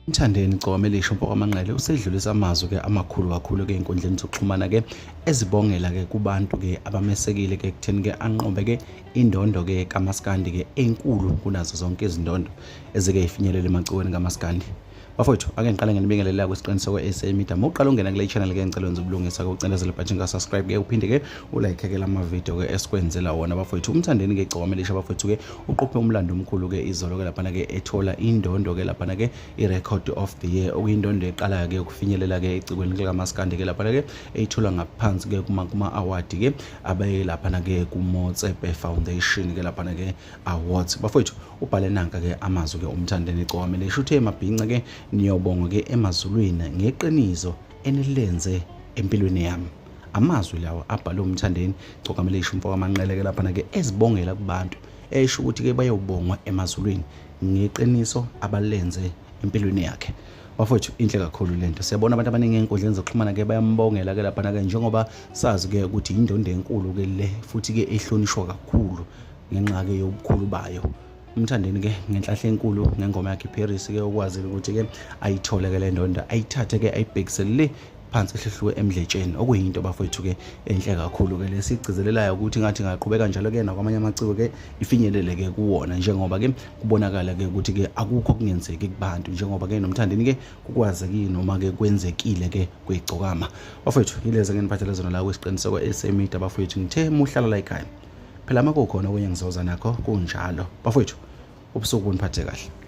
Umthandeni Gcokama Elisha kwaManqele usedlulisa amazwi ke amakhulu kakhulu ke inkundleni zokuxhumana ke ezibongela ke kubantu ke abamesekile ke kutheni ke anqobe ke indondo ke kaMaskandi ke enkulu kunazo zonke izindondo ezike ifinyelele emagcikweni kaMaskandi. Bafowethu ake ngiqale ngenibingelela kwesiqiniseko kwe-SA Media. Mawuqala ungena kule channel ke ngicela wenza ubulungisa ke ucindezele button ka subscribe ke uphinde ke ulike ke lama video ke esikwenzela wona bafowethu. Umthandeni ke Gcokama Elisha bafowethu ke uqophe umlando omkhulu ke izolo ke lapha ke ethola indondo ke lapha ke i-record of the year okuyindondo eqala ke ukufinyelela ke ecikweni likaMaskandi ke lapha ke eyithola ngaphansi ke kuma award ke abaye lapha ke kuMotsepe Foundation ke lapha ke awards bafowethu. Ubhale nanka ke amazwi ke umthandeni Gcokama Elisha uthe amabhinca ke niyobonga ke emazulwini ngeqiniso enilenze empilweni yami. Amazwi lawo abhalwe umthandeni Gcokama Elisha kwaManqele ke lapha ke ezibongela kubantu esho ukuthi ke bayobongwa emazulwini ngeqiniso abalenze empilweni yakhe. Bafowethu inhle kakhulu lento. Siyabona abantu abaningi enkundleni zokuxhumana ke bayambongela ke lapha ke njengoba sazi ke ukuthi indondo enkulu ke le futhi ke ehlonishwa kakhulu ngenxa ke yobukhulu bayo. Umthandeni ke ngenhlahle enkulu ngengoma yakhe Paris ke ukwazi ukuthi ke ayithole ke le ndondo ayithathe ke ayibhekisele phansi ehlihluwe emdletsheni okuyinto bafowethu ke enhle kakhulu ke lesigcizelelayo ukuthi ngathi ngaqhubeka njalo ke nakwamanye amaciko ke ifinyelele ke kuwona njengoba ke kubonakala ke ukuthi ke akukho kungenzeki kubantu njengoba ke nomthandeni ke kukwazekile noma ke kwenzekile ke kweGcokama. Bafowethu ileze ke niphathele zona la kwesiqiniseko kwe-SA Media bafowethu ngithe muhlala la ekhaya phela makukhona okunye ngizoza nakho kunjalo bafowethu ubusuku buniphathe kahle.